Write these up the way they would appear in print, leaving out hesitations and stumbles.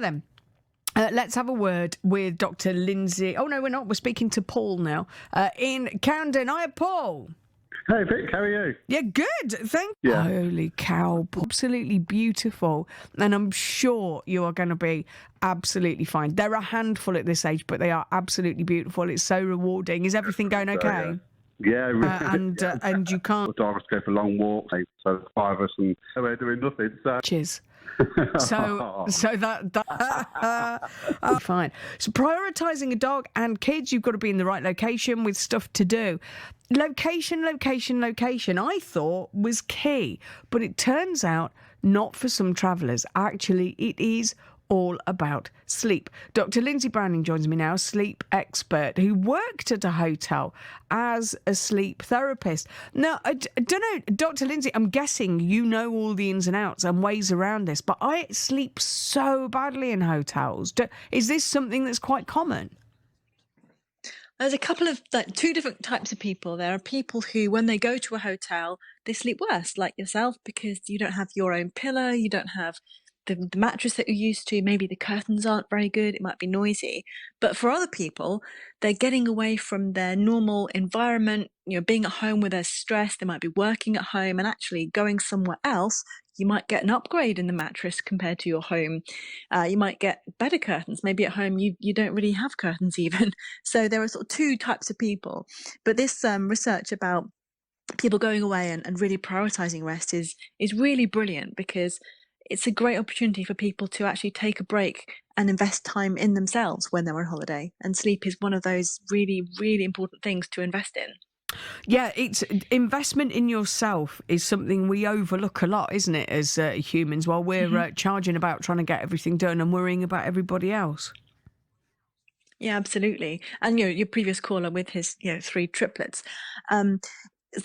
then. Let's have a word with Dr. Lindsay. Oh, no, we're not. We're speaking to Paul now in Camden. Hi, Paul. Hey, Vic, how are you? Yeah, good. Thank you. Yeah. Holy cow. Absolutely beautiful. And I'm sure you are going to be absolutely fine. They're a handful at this age, but they are absolutely beautiful. It's so rewarding. Is everything going okay? Yeah. And you can't... The dogs go for long walks, so there's 5 of us, and we're doing nothing. So. Cheers. So that fine. So prioritising a dog and kids, you've got to be in the right location with stuff to do. Location, I thought was key, but it turns out not for some travellers. Actually, it is all about sleep. Dr. Lindsay Browning joins me now, sleep expert who worked at a hotel as a sleep therapist. Now, I don't know, Dr. Lindsay, I'm guessing you know all the ins and outs and ways around this, but I sleep so badly in hotels. Is this something that's quite common? There's a couple of two different types of people. There are people who, when they go to a hotel, they sleep worse, like yourself, because you don't have your own pillow, you don't have the mattress that you're used to, maybe the curtains aren't very good, it might be noisy. But for other people, they're getting away from their normal environment, being at home where they're stressed, they might be working at home and actually going somewhere else. You might get an upgrade in the mattress compared to your home. You might get better curtains. Maybe at home you don't really have curtains even. So there are sort of two types of people. But this research about people going away and really prioritizing rest is really brilliant, because it's a great opportunity for people to actually take a break and invest time in themselves when they're on holiday. And sleep is one of those really, really important things to invest in. Yeah, it's investment in yourself is something we overlook a lot, isn't it, as humans, while we're charging about trying to get everything done and worrying about everybody else. Yeah, absolutely. And your previous caller with his 3 triplets.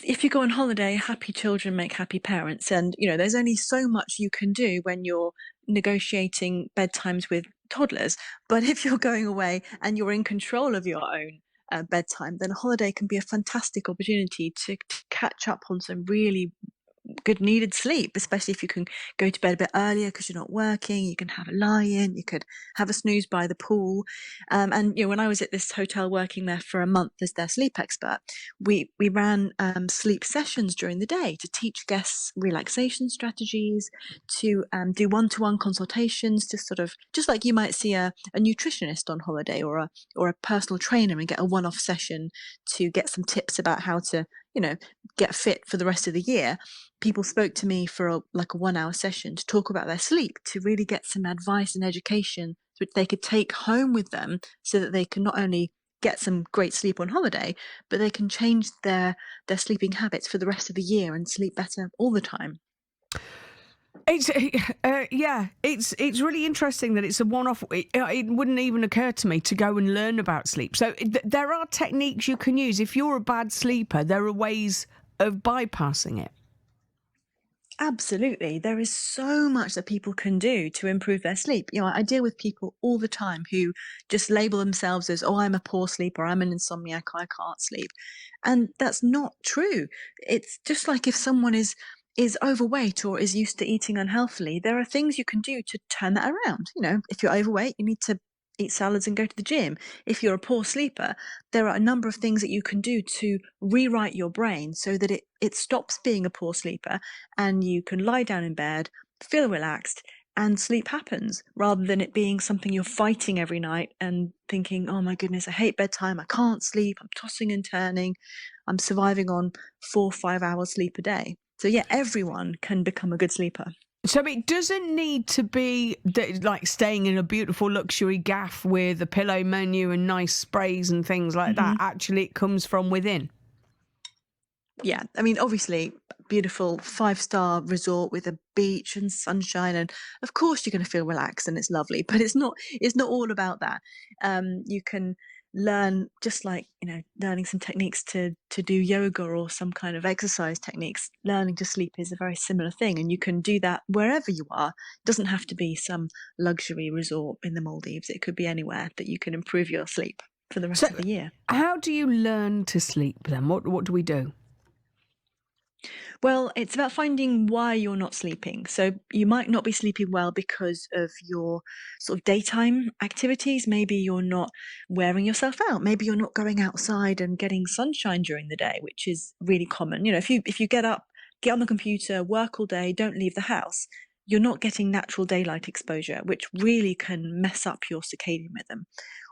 If you go on holiday, happy children make happy parents. And, there's only so much you can do when you're negotiating bedtimes with toddlers. But if you're going away and you're in control of your own bedtime, then a holiday can be a fantastic opportunity to catch up on some really good needed sleep, especially if you can go to bed a bit earlier because you're not working. You can have a lie-in, you could have a snooze by the pool. And when I was at this hotel working there for a month as their sleep expert, we ran sleep sessions during the day to teach guests relaxation strategies, to do one-to-one consultations, to sort of, just like you might see a nutritionist on holiday or a personal trainer and get a one-off session to get some tips about how to get fit for the rest of the year. People spoke to me for a 1-hour session to talk about their sleep, to really get some advice and education which they could take home with them, so that they can not only get some great sleep on holiday, but they can change their sleeping habits for the rest of the year and sleep better all the time. It's it's really interesting that it's a one-off. It wouldn't even occur to me to go and learn about sleep. So there are techniques you can use. If you're a bad sleeper, there are ways of bypassing it. Absolutely. There is so much that people can do to improve their sleep. I deal with people all the time who just label themselves as, oh, I'm a poor sleeper, I'm an insomniac, I can't sleep. And that's not true. It's just like if someone is overweight or is used to eating unhealthily, there are things you can do to turn that around. If you're overweight, you need to eat salads and go to the gym. If you're a poor sleeper, there are a number of things that you can do to rewrite your brain so that it stops being a poor sleeper and you can lie down in bed, feel relaxed, and sleep happens, rather than it being something you're fighting every night and thinking, oh my goodness, I hate bedtime, I can't sleep, I'm tossing and turning, I'm surviving on 4 or 5 hours sleep a day. So yeah, everyone can become a good sleeper. So it doesn't need to be like staying in a beautiful luxury gaff with a pillow menu and nice sprays and things like that. Actually, it comes from within. Yeah, I mean, obviously, beautiful 5-star resort with a beach and sunshine, and of course you're going to feel relaxed and it's lovely. But it's not all about that. You can learn, just like learning some techniques to do yoga or some kind of exercise techniques. Learning to sleep is a very similar thing, and you can do that wherever you are. It doesn't have to be some luxury resort in the Maldives. It could be anywhere that you can improve your sleep for the rest of the year. How do you learn to sleep then? What do we do? Well, it's about finding why you're not sleeping. So you might not be sleeping well because of your sort of daytime activities. Maybe you're not wearing yourself out. Maybe you're not going outside and getting sunshine during the day, which is really common. If you get up, get on the computer, work all day, don't leave the house, you're not getting natural daylight exposure, which really can mess up your circadian rhythm.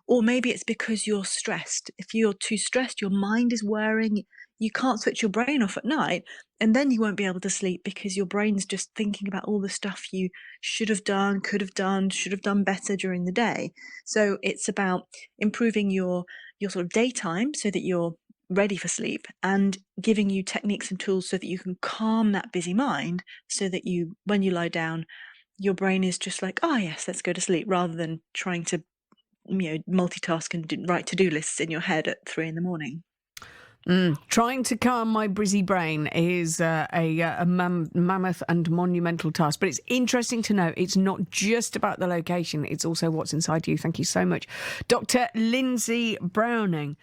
Or maybe it's because you're stressed. If you're too stressed, your mind is whirring. You can't switch your brain off at night, and then you won't be able to sleep because your brain's just thinking about all the stuff you should have done, could have done, should have done better during the day. So it's about improving your sort of daytime so that you're ready for sleep, and giving you techniques and tools so that you can calm that busy mind, so that when you lie down, your brain is just like, oh yes, let's go to sleep, rather than trying to multitask and write to-do lists in your head at 3 a.m. Trying to calm my busy brain is a mammoth and monumental task. But it's interesting to know it's not just about the location, it's also what's inside you. Thank you so much, Dr. Lindsay Browning.